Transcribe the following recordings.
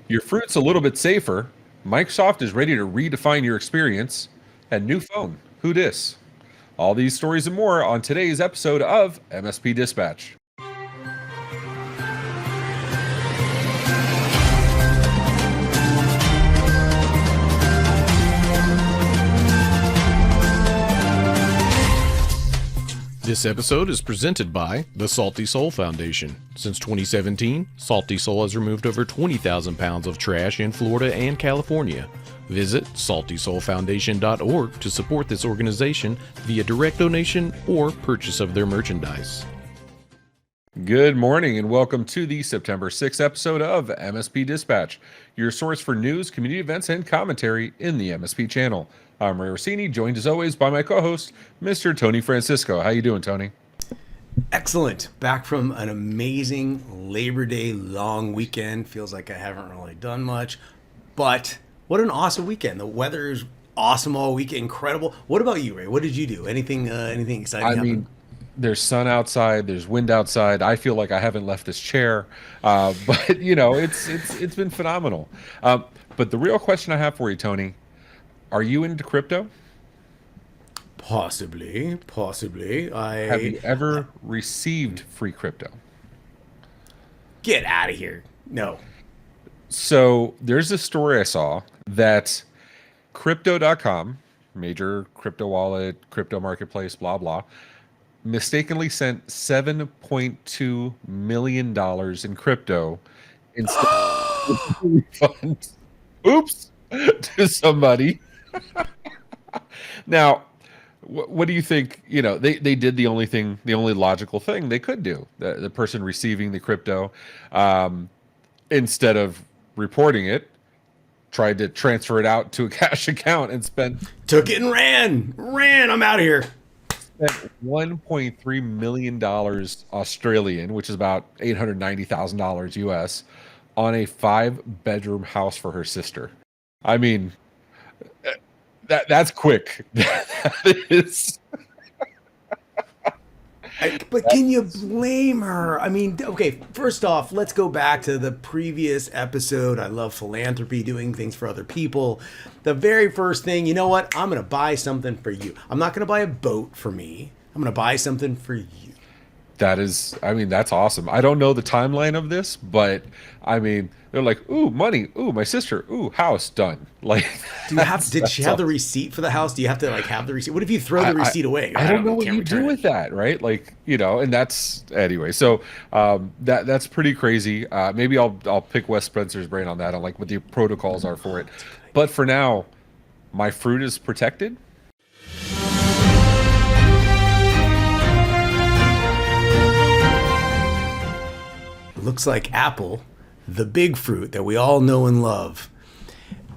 Your fruit's a little bit safer. Microsoft is ready to redefine your experience. And new phone. Who dis? All these stories and more on today's episode of MSP Dispatch. This episode is presented by the Salty Soul Foundation. Since 2017, Salty Soul has removed over 20,000 pounds of trash in Florida and California. Visit saltysoulfoundation.org to support this organization via direct donation or purchase of their merchandise. Good morning and welcome to the September 6th episode of MSP Dispatch, your source for news, community events, and commentary in the MSP channel. I'm Ray Orsini, joined as always by my co-host, Mr. Tony Francisco. How you doing, Tony? Excellent. Back from an amazing Labor Day long weekend. Feels like I haven't really done much, but what an awesome weekend. The weather is awesome all week, incredible. What about you, Ray? What did you do? Anything exciting happen? There's sun outside, there's wind outside. I feel like I haven't left this chair, but you know, it's been phenomenal. But the real question I have for you, Tony, are you into crypto? Possibly. Have you ever received free crypto? Get out of here. No. So there's a story I saw that crypto.com, major crypto wallet, crypto marketplace, blah, blah, mistakenly sent $7.2 million in crypto instead of refund. Oops, to somebody. Now, what do you think? You know, they did the only logical thing they could do. The person receiving the crypto, instead of reporting it, tried to transfer it out to a cash account and Took it and ran. I'm out of here. Spent $1.3 million Australian, which is about $890,000 US, on a 5-bedroom house for her sister. I mean, that's quick. That is. But can you blame her? I mean, okay, first off, let's go back to the previous episode. I love philanthropy, doing things for other people. The very first thing, you know what? I'm going to buy something for you. I'm not going to buy a boat for me. I'm going to buy something for you. That's awesome. I don't know the timeline of this, but I mean, they're like, ooh, money, ooh, my sister, ooh, house, done. Like, did she have the receipt for the house? Do you have to have the receipt? What if you throw the receipt away? I don't know what you do with that, right? Like, you know, and that's anyway. So that's pretty crazy. Maybe I'll pick Wes Spencer's brain on that, on like what the protocols are for it. But for now, my fruit is protected. Looks like Apple, the big fruit that we all know and love,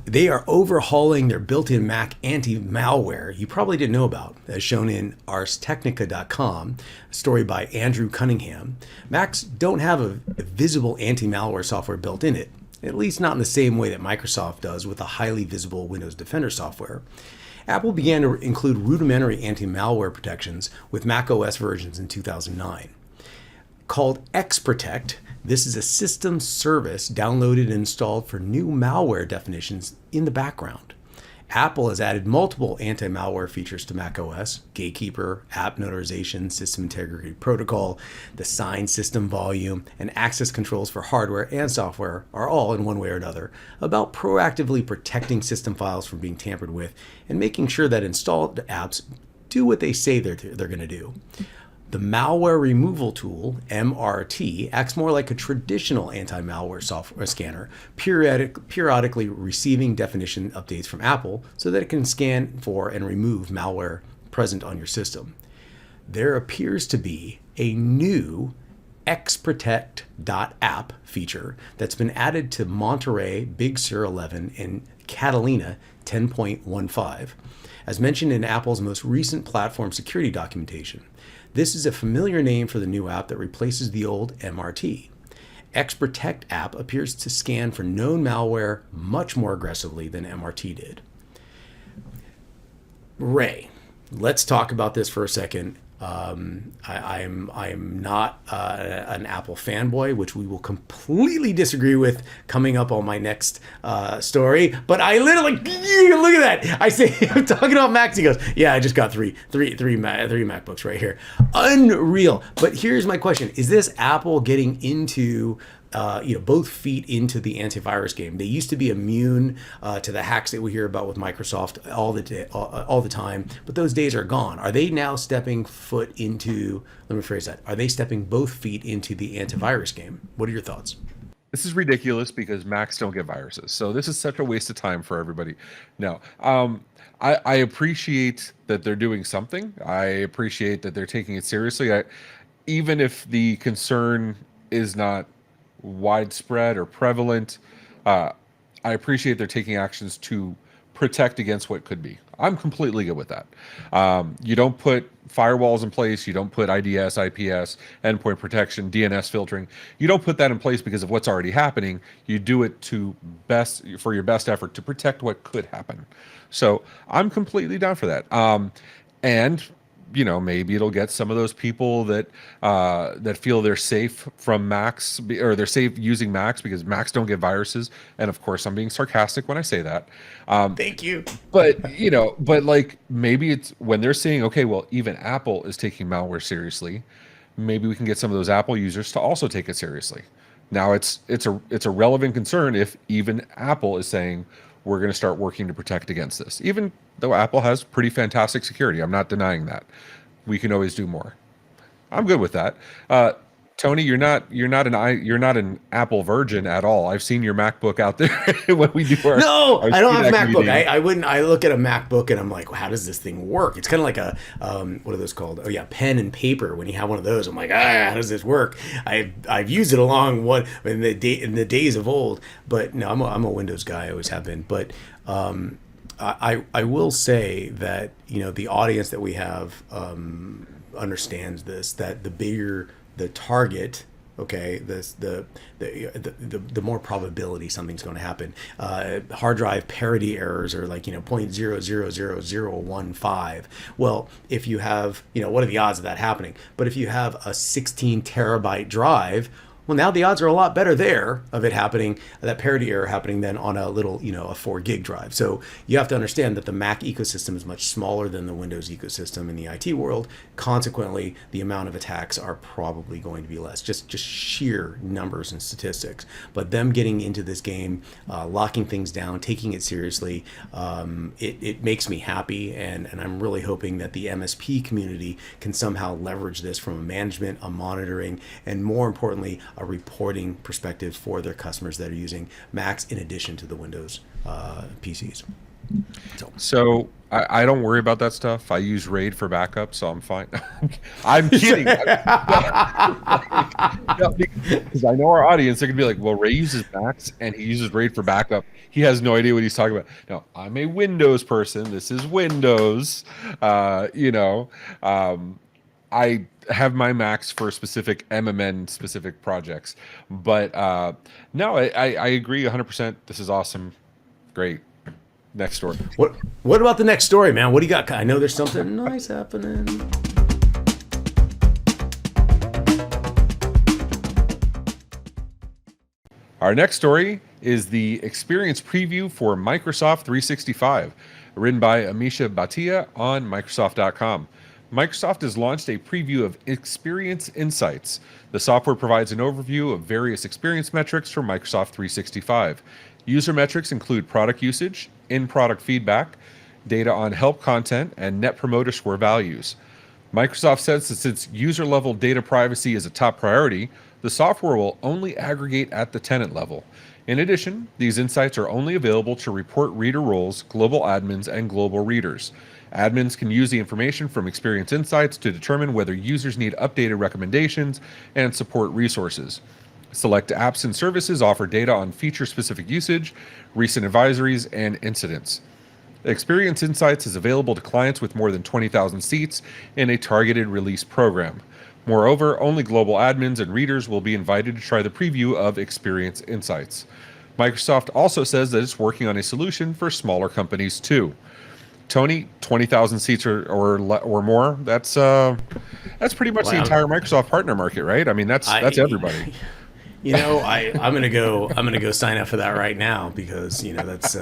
they are overhauling their built-in Mac anti-malware you probably didn't know about, as shown in arstechnica.com, a story by Andrew Cunningham. Macs don't have a visible anti-malware software built in it, at least not in the same way that Microsoft does with a highly visible Windows Defender software. Apple began to include rudimentary anti-malware protections with Mac OS versions in 2009. Called XProtect, this is a system service downloaded and installed for new malware definitions in the background. Apple has added multiple anti-malware features to macOS: Gatekeeper, App Notarization, System Integrity Protocol, the signed system volume, and access controls for hardware and software are all, in one way or another, about proactively protecting system files from being tampered with and making sure that installed apps do what they say they're going to do. The malware removal tool, MRT, acts more like a traditional anti-malware software scanner, periodically receiving definition updates from Apple so that it can scan for and remove malware present on your system. There appears to be a new xprotect.app feature that's been added to Monterey Big Sur 11 and Catalina 10.15, as mentioned in Apple's most recent platform security documentation. This is a familiar name for the new app that replaces the old MRT. XProtect app appears to scan for known malware much more aggressively than MRT did. Ray, let's talk about this for a second. I'm not an Apple fanboy, which we will completely disagree with coming up on my next story. But I literally look at that. I say I'm talking about Macs. He goes, "Yeah, I just got three MacBooks right here. Unreal." But here's my question: is this Apple getting into both feet into the antivirus game? They used to be immune to the hacks that we hear about with Microsoft all the time, but those days are gone. Are they now stepping foot into? Let me phrase that. Are they stepping both feet into the antivirus game? What are your thoughts? This is ridiculous because Macs don't get viruses. So this is such a waste of time for everybody. No, I appreciate that they're doing something. I appreciate that they're taking it seriously. Even if the concern is not widespread or prevalent, I appreciate they're taking actions to protect against what could be. I'm completely good with that. You don't put firewalls in place. You don't put IDS, IPS, endpoint protection, DNS filtering. You don't put that in place because of what's already happening. You do it for your best effort to protect what could happen. So I'm completely down for that. And maybe it'll get some of those people that feel they're safe from Macs, or they're safe using Macs because Macs don't get viruses. And of course, I'm being sarcastic when I say that. Thank you. But like maybe it's when they're saying, okay, well, even Apple is taking malware seriously. Maybe we can get some of those Apple users to also take it seriously. Now it's a relevant concern if even Apple is saying we're going to start working to protect against this, even though Apple has pretty fantastic security. I'm not denying that. We can always do more. I'm good with that. Tony, you're not an Apple virgin at all. I've seen your MacBook out there when we do our I don't have a MacBook. meeting. I look at a MacBook and I'm like, well, how does this thing work? It's kind of like a what are those called? Oh yeah, pen and paper. When you have one of those, I'm like, how does this work? I've used it along in the days of old, but no, I'm a Windows guy. I always have been. But I will say that the audience that we have understands this, that the bigger the target, okay, the more probability something's going to happen. Hard drive parity errors are like 0.000015. Well, if you have what are the odds of that happening? But if you have a 16 terabyte drive, well, now the odds are a lot better there of it happening, that parity error happening, than on a little, a 4 gig drive. So you have to understand that the Mac ecosystem is much smaller than the Windows ecosystem in the IT world. Consequently, the amount of attacks are probably going to be less, just sheer numbers and statistics. But them getting into this game, locking things down, taking it seriously, it makes me happy. And I'm really hoping that the MSP community can somehow leverage this from a management, a monitoring, and more importantly, a reporting perspective for their customers that are using Macs in addition to the Windows PCs. So I don't worry about that stuff. I use RAID for backup, so I'm fine. I'm kidding. Because I know our audience, they're going to be like, well, Ray uses Macs and he uses RAID for backup. He has no idea what he's talking about. No, I'm a Windows person. This is Windows. I have my Macs for specific MMN specific projects, but no, I agree 100%. This is awesome. Great. Next story. What about the next story, man? What do you got? I know there's something nice happening. Our next story is the experience preview for Microsoft 365, written by Amisha Bhatia on Microsoft.com. Microsoft has launched a preview of Experience Insights. The software provides an overview of various experience metrics for Microsoft 365. User metrics include product usage, in-product feedback, data on help content, and Net Promoter Score values. Microsoft says that since user-level data privacy is a top priority, the software will only aggregate at the tenant level. In addition, these insights are only available to report reader roles, global admins, and global readers. Admins can use the information from Experience Insights to determine whether users need updated recommendations and support resources. Select apps and services offer data on feature-specific usage, recent advisories, and incidents. Experience Insights is available to clients with more than 20,000 seats in a targeted release program. Moreover, only global admins and readers will be invited to try the preview of Experience Insights. Microsoft also says that it's working on a solution for smaller companies too. Tony, 20,000 seats or more. That's pretty much the entire Microsoft partner market, right? I mean, that's everybody. I'm gonna go sign up for that right now because that's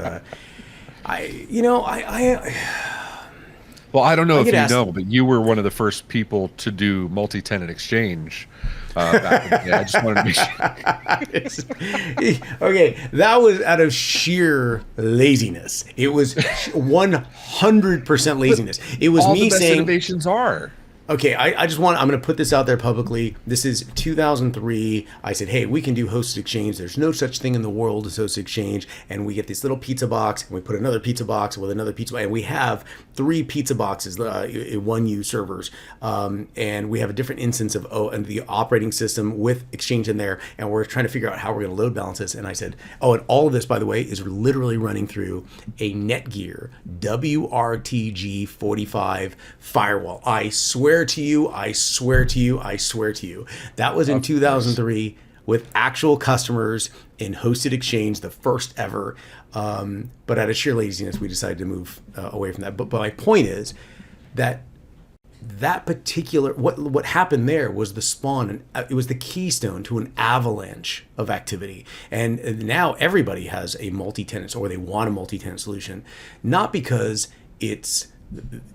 Well, I don't know if you know, but you were one of the first people to do multi-tenant exchange back in the day. I just wanted to be sure. Okay, that was out of sheer laziness. It was 100% laziness. It was all me the best saying innovations are. Okay, I'm going to put this out there publicly. This is 2003. I said, hey, we can do hosted exchange. There's no such thing in the world as hosted exchange. And we get this little pizza box, and we put another pizza box with another pizza box. And we have 3 pizza boxes, 1U servers. And we have a different instance of and the operating system with Exchange in there. And we're trying to figure out how we're going to load balance this. And I said, and all of this, by the way, is literally running through a Netgear WRTG 45 firewall. I swear to you, that was in 2003 with actual customers in hosted exchange, the first ever. But out of sheer laziness, we decided to move away from that. But my point is that particular what happened there was the spawn, and it was the keystone to an avalanche of activity. And now everybody has a multi-tenant, or they want a multi-tenant solution, not because it's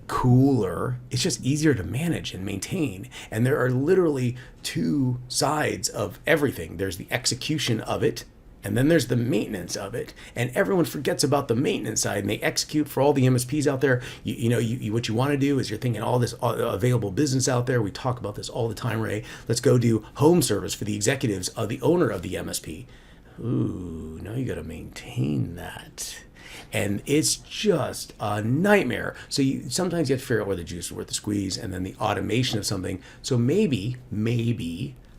cooler, it's just easier to manage and maintain. And there are literally 2 sides of everything. There's the execution of it, and then there's the maintenance of it. And everyone forgets about the maintenance side, and they execute for all the MSPs out there. What you want to do is you're thinking all this available business out there. We talk about this all the time, Ray. Let's go do home service for the executives of the owner of the MSP. Ooh, now you got to maintain that. And it's just a nightmare. So sometimes you have to figure out where the juice is worth the squeeze, and then the automation of something. So maybe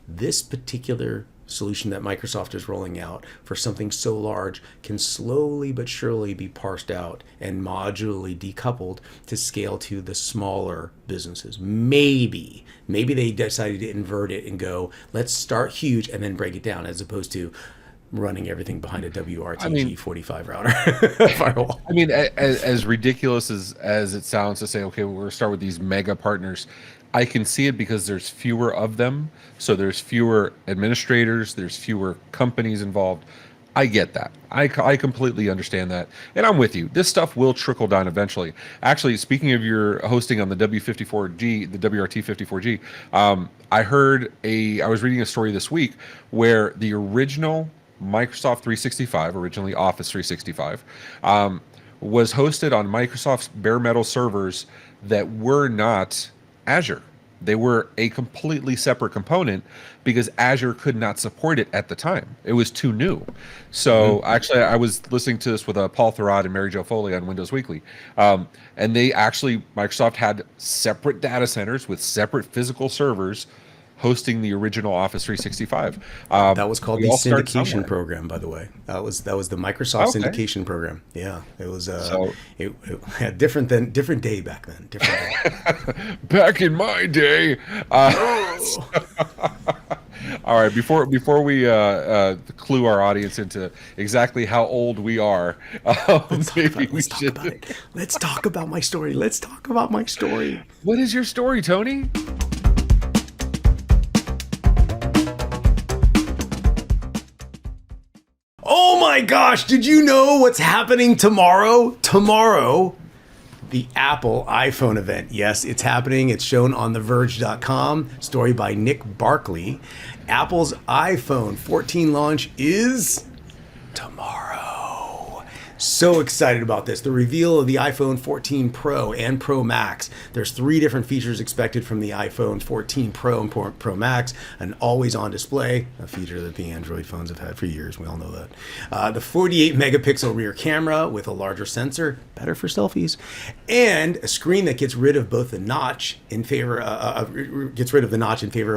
this particular solution that Microsoft is rolling out for something so large can slowly but surely be parsed out and modularly decoupled to scale to the smaller businesses. Maybe they decided to invert it and go, let's start huge and then break it down, as opposed to running everything behind a WRTG 45 router firewall. I mean, as ridiculous as it sounds to say, okay, we're going to start with these mega partners, I can see it because there's fewer of them. So there's fewer administrators, there's fewer companies involved. I get that. I completely understand that. And I'm with you. This stuff will trickle down eventually. Actually, speaking of your hosting on the W54G, the WRT54G, I was reading a story this week where the original Microsoft 365, originally Office 365, was hosted on Microsoft's bare metal servers that were not Azure. They were a completely separate component because Azure could not support it at the time. It was too new. So actually, I was listening to this with Paul Thurrott and Mary Jo Foley on Windows Weekly. And Microsoft had separate data centers with separate physical servers hosting the original Office 365. That was called the syndication program, by the way. That was the Microsoft syndication program. Yeah, it was it had different day back then. Different day. Back in my day. All right, before we clue our audience into exactly how old we are, Let's talk about my story. What is your story, Tony? Oh my gosh, did you know what's happening tomorrow? Tomorrow, the Apple iPhone event. Yes, it's happening. It's shown on TheVerge.com. Story by Nick Barkley. Apple's iPhone 14 launch is tomorrow. So excited about this. The reveal of the iPhone 14 Pro and Pro Max. There's 3 different features expected from the iPhone 14 Pro and Pro Max. An always-on display, a feature that the Android phones have had for years. We all know that. The 48 megapixel rear camera with a larger sensor, better for selfies, and a screen that gets rid of both the notch in favor of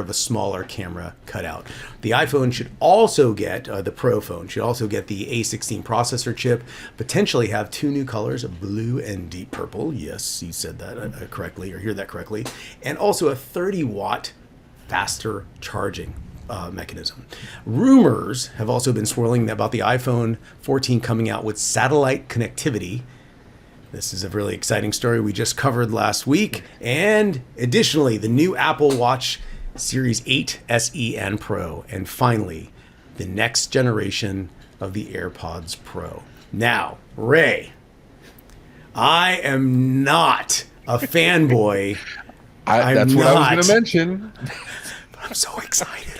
a smaller camera cutout. The iPhone should also get the Pro phone should also get the A16 processor chip. Potentially have 2 new colors, of blue and deep purple. Yes, you said that correctly, or hear that correctly. And also a 30-watt faster charging mechanism. Rumors have also been swirling about the iPhone 14 coming out with satellite connectivity, This is a really exciting story we just covered last week. And additionally, the new Apple Watch Series 8 SE and Pro. And finally, the next generation of the AirPods Pro. Now, Ray, I am not a fanboy. That's what I was going to mention. But I'm so excited.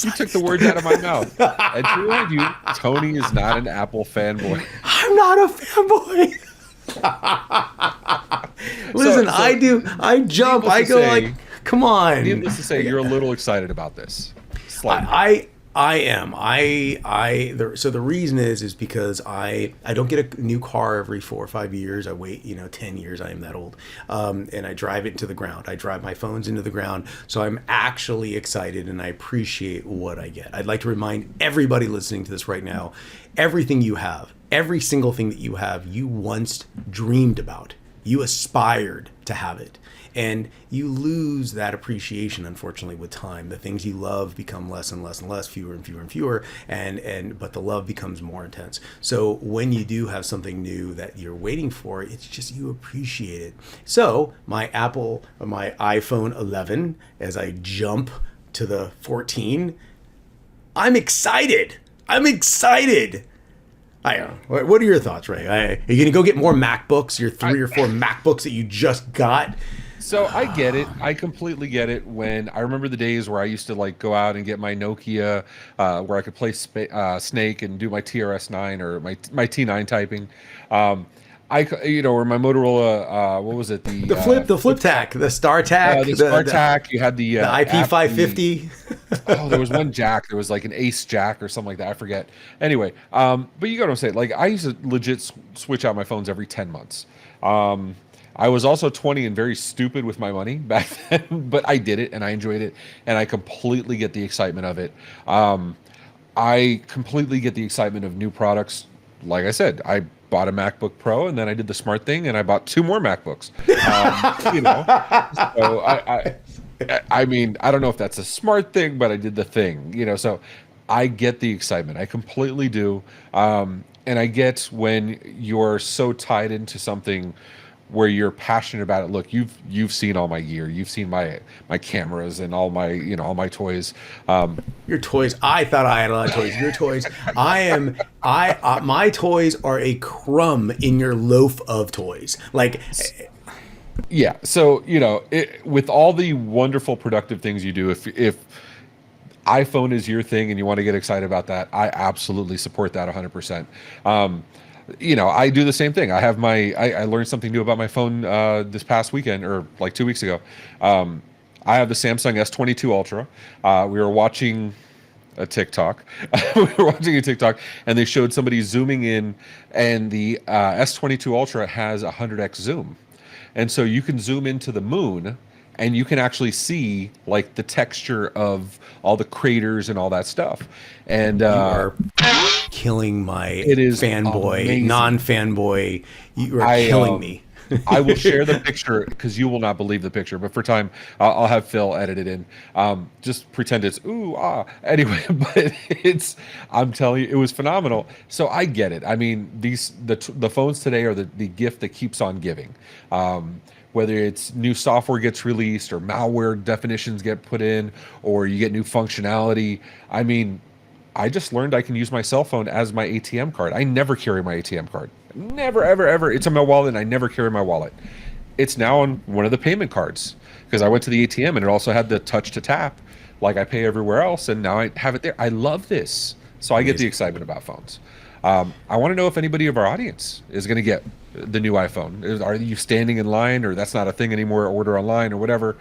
You took the words out of my mouth. And to remind you, Tony is not an Apple fanboy. I'm not a fanboy. Listen, I jump, I go like, come on. Needless to say, you're a little excited about this. Slightly. I am. So the reason is because I don't get a new car every 4 or 5 years. I wait, 10 years. I am that old. And I drive it into the ground. I drive my phones into the ground. So I'm actually excited and I appreciate what I get. I'd like to remind everybody listening to this right now, everything you have, every single thing that you have, you once dreamed about. You aspired to have it. And you lose that appreciation, unfortunately, with time. The things you love become less and less and less, fewer and fewer and fewer, but the love becomes more intense. So when you do have something new that you're waiting for, it's just you appreciate it. So my iPhone 11, as I jump to the 14, I'm excited. I don't know. What are your thoughts, Ray? Are you going to go get more MacBooks, your 3 or 4 MacBooks that you just got? So I get it. I completely get it. When I remember the days where I used to go out and get my Nokia, where I could play Snake and do my TRS-9 or my T9 typing. Or my Motorola, what was it? The flip tack, the StarTAC, the StarTAC. You had the IP550. There was one jack. There was like an Ace jack or something like that. I forget. Anyway, but you got what I'm saying. I used to legit switch out my phones every 10 months. I was also 20 and very stupid with my money back then, but I did it and I enjoyed it, and I completely get the excitement of it. I completely get the excitement of new products. Like I said, I bought a MacBook Pro, and then I did the smart thing, and I bought 2 more MacBooks. So I mean, I don't know if that's a smart thing, but I did the thing. So I get the excitement. I completely do, and I get when you're so tied into something where you're passionate about it. Look, you've seen all my gear. You've seen my cameras and all my all my toys. Your toys. I thought I had a lot of toys. Your toys. My toys are a crumb in your loaf of toys. Yeah. So with all the wonderful productive things you do, if iPhone is your thing and you want to get excited about that, I absolutely support that 100%. I do the same thing. I have I learned something new about my phone this past weekend, or 2 weeks ago. I have the Samsung S22 Ultra. We were watching a TikTok. And they showed somebody zooming in, and the S22 Ultra has 100x zoom. And so you can zoom into the moon, and you can actually see the texture of all the craters and all that stuff. And you are killing my non-fanboy. You are killing me. I will share the picture because you will not believe the picture. But for time, I'll have Phil edit it in. Just pretend it's ooh ah. Anyway, but I'm telling you, it was phenomenal. So I get it. I mean, the phones today are the gift that keeps on giving. Whether it's new software gets released or malware definitions get put in, or you get new functionality. I mean, I just learned I can use my cell phone as my ATM card. I never carry my ATM card. Never, ever, ever. It's in my wallet, and I never carry my wallet. It's now on one of the payment cards because I went to the ATM and it also had the touch to tap like I pay everywhere else, and now I have it there. I love this. So I get the excitement about phones. I want to know if anybody of our audience is going to get the new iPhone. Are you standing in line, or that's not a thing anymore, order online or whatever?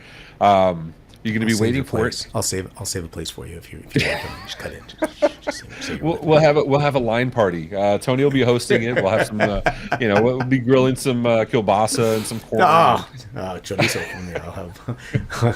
You're going to be waiting for it. I'll save a place for you if you want to just cut in. We'll have a line party. Tony will be hosting it. We'll have some, we'll be grilling some kielbasa and some corn. Chorizo from there.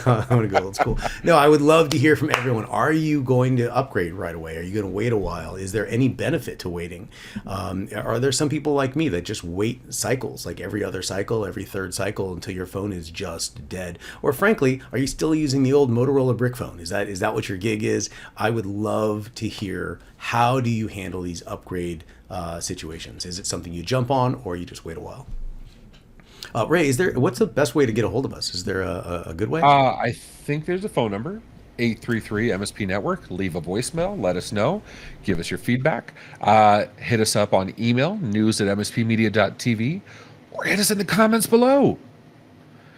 I'm going to go old school. No, I would love to hear from everyone. Are you going to upgrade right away? Are you going to wait a while? Is there any benefit to waiting? Are there some people like me that just wait cycles, like every other cycle, every third cycle, until your phone is just dead? Or frankly, are you still using the old Motorola brick phone? Is that what your gig is? I would love to hear, how do you handle these upgrade situations? Is it something you jump on, or you just wait a while? Ray, what's the best way to get a hold of us? Is there a good way? I think there's a phone number, 833 MSP Network. Leave a voicemail. Let us know. Give us your feedback. Hit us up on email, news@mspmedia.tv, or hit us in the comments below.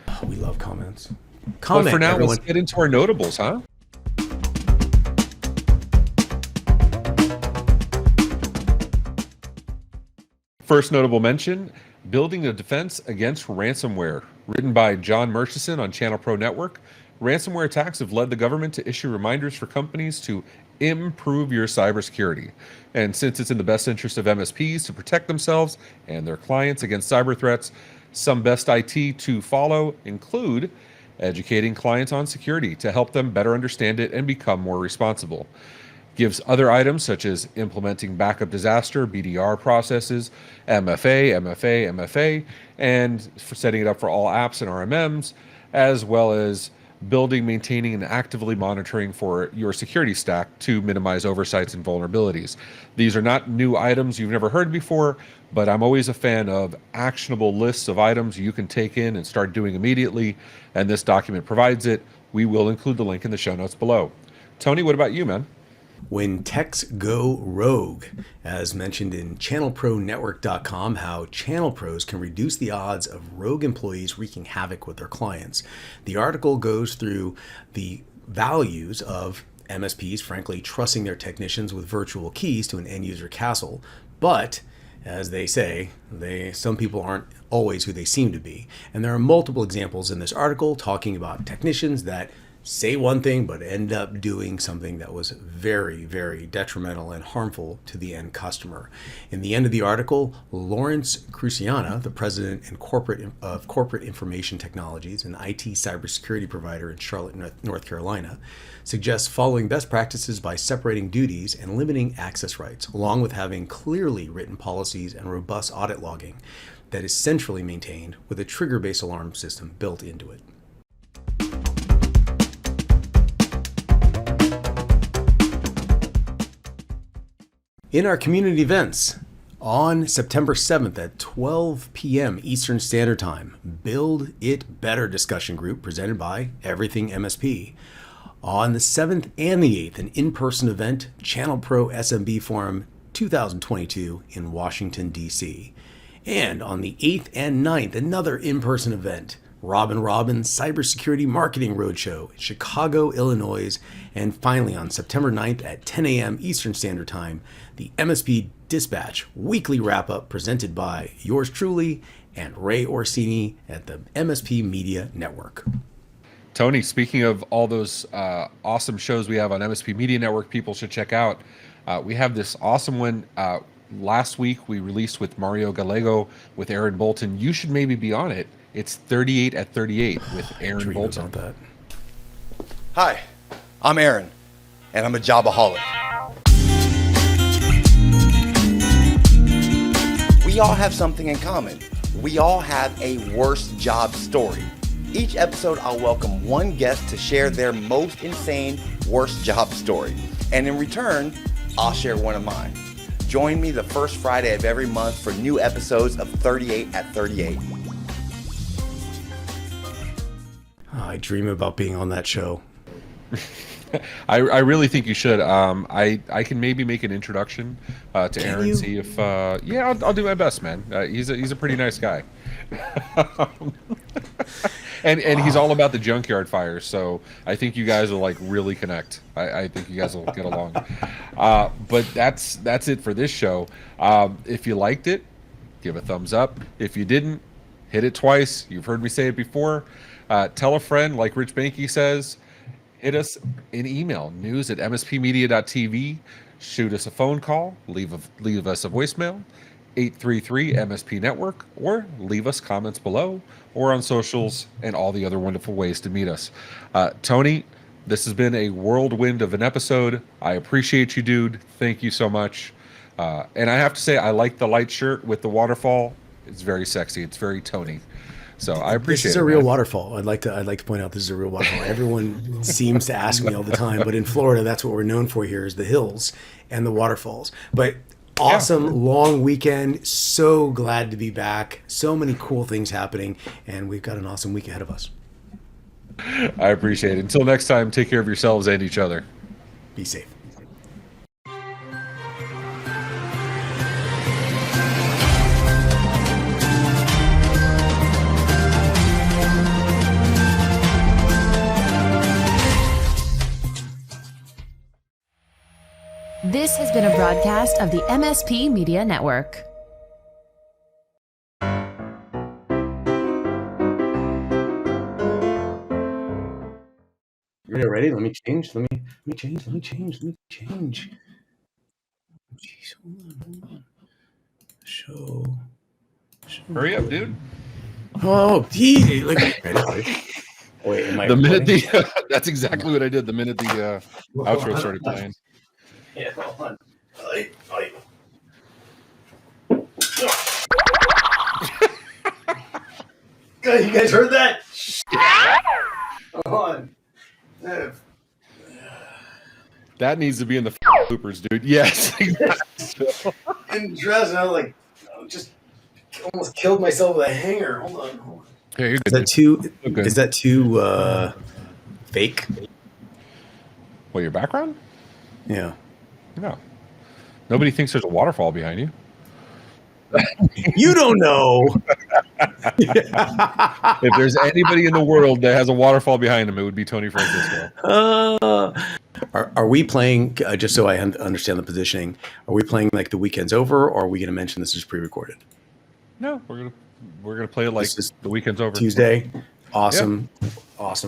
Oh, we love comments. But for now, everyone. let's get into our notables, huh? First notable mention, Building a Defense Against Ransomware. Written by John Murchison on Channel Pro Network. Ransomware attacks have led the government to issue reminders for companies to improve your cybersecurity. And since it's in the best interest of MSPs to protect themselves and their clients against cyber threats, some best IT to follow include educating clients on security to help them better understand it and become more responsible. Gives other items such as implementing backup disaster, BDR processes, MFA, and for setting it up for all apps and RMMs, as well as building, maintaining, and actively monitoring for your security stack to minimize oversights and vulnerabilities. These are not new items you've never heard before, but I'm always a fan of actionable lists of items you can take in and start doing immediately, and this document provides it. We will include the link in the show notes below. Tony, what about you, man? When techs go rogue, as mentioned in channelpronetwork.com, how channel pros can reduce the odds of rogue employees wreaking havoc with their clients. The article goes through the values of MSPs, frankly, trusting their technicians with virtual keys to an end user castle. But as they say, some people aren't always who they seem to be. And there are multiple examples in this article talking about technicians that say one thing but end up doing something that was very, very detrimental and harmful to the end customer. In the end of the article, Lawrence Cruciana, the president and of Corporate Information Technologies, an IT cybersecurity provider in Charlotte, North Carolina, suggests following best practices by separating duties and limiting access rights, along with having clearly written policies and robust audit logging that is centrally maintained with a trigger-based alarm system built into it. In our community events, on September 7th at 12 p.m. Eastern Standard Time, Build It Better discussion group presented by Everything MSP. On the 7th and the 8th, an in-person event, Channel Pro SMB Forum 2022 in Washington, D.C. And on the 8th and 9th, another in-person event, Robin Cybersecurity Marketing Roadshow in Chicago, Illinois. And finally, on September 9th at 10 a.m. Eastern Standard Time, the MSP Dispatch weekly wrap-up presented by yours truly and Ray Orsini at the MSP Media Network. Tony, speaking of all those awesome shows we have on MSP Media Network, people should check out. We have this awesome one. Last week, we released with Mario Gallego with Aaron Bolton. You should maybe be on it. It's 38 at 38 with Aaron Bolton. About that. Hi, I'm Aaron, and I'm a jobaholic. We all have something in common. We all have a worst job story. Each episode, I'll welcome one guest to share their most insane worst job story. And in return, I'll share one of mine. Join me the first Friday of every month for new episodes of 38 at 38. I dream about being on that show. I really think you should. I can maybe make an introduction to Aaron. You? See if I'll do my best, man. He's a pretty nice guy, and he's all about the junkyard fires. So I think you guys will like really connect. I think you guys will get along. But that's it for this show. If you liked it, give a thumbs up. If you didn't, hit it twice. You've heard me say it before. Tell a friend, like Rich Banky says. Hit us an email, news@mspmedia.tv. Shoot us a phone call. Leave us a voicemail, 833 MSP Network, or leave us comments below or on socials and all the other wonderful ways to meet us. Tony, this has been a whirlwind of an episode. I appreciate you, dude. Thank you so much. And I have to say, I like the light shirt with the waterfall. It's very sexy. It's very Tony. So I appreciate it. This is a real waterfall. I'd like to point out this is a real waterfall. Everyone seems to ask me all the time, but in Florida, that's what we're known for here is the hills and the waterfalls. But awesome long weekend. So glad to be back. So many cool things happening, and we've got an awesome week ahead of us. I appreciate it. Until next time, take care of yourselves and each other. Be safe. This has been a broadcast of the MSP Media Network. You're ready? Let me change. Let me change. Jeez, hold on. Show. Hurry up, dude. Oh, gee. Ready? Wait, am I The minute recording? that's exactly what I did. The minute the outro started playing. Yeah, hold on. You guys heard that? Hold on. That needs to be in the bloopers, dude. Yes. In dress, and I was like, just almost killed myself with a hanger. Hold on. Yeah, you're Is good. that too? Okay. Is that too fake? What, your background? Yeah. No. Nobody thinks there's a waterfall behind you. You don't know. If there's anybody in the world that has a waterfall behind him, it would be Tony Francisco. Are we playing? Just so I understand the positioning, are we playing like the weekend's over, or are we going to mention this is pre-recorded? No, we're gonna play it like the weekend's over. Tuesday. Awesome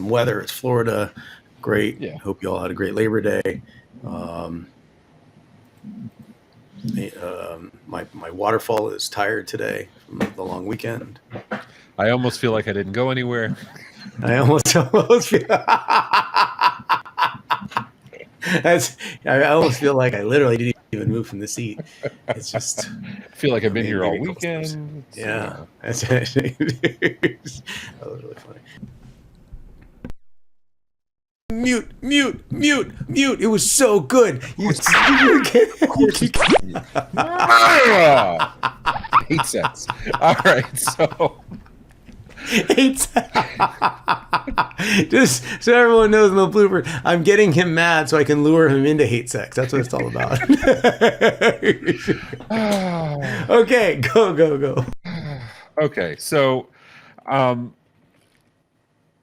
weather. It's Florida. Great. Yeah. Hope you all had a great Labor Day. My waterfall is tired today from the long weekend. I almost feel like I didn't go anywhere. I almost feel. I almost feel like I literally didn't even move from the seat. It's just. I feel like I've been here all weekend. Yeah, that's it. That was really funny. Mute. It was so good. Eight cents. All right, so. 8 cents. Just so everyone knows in the blooper, I'm getting him mad so I can lure him into hate sex. That's what it's all about. Okay, go. Okay, so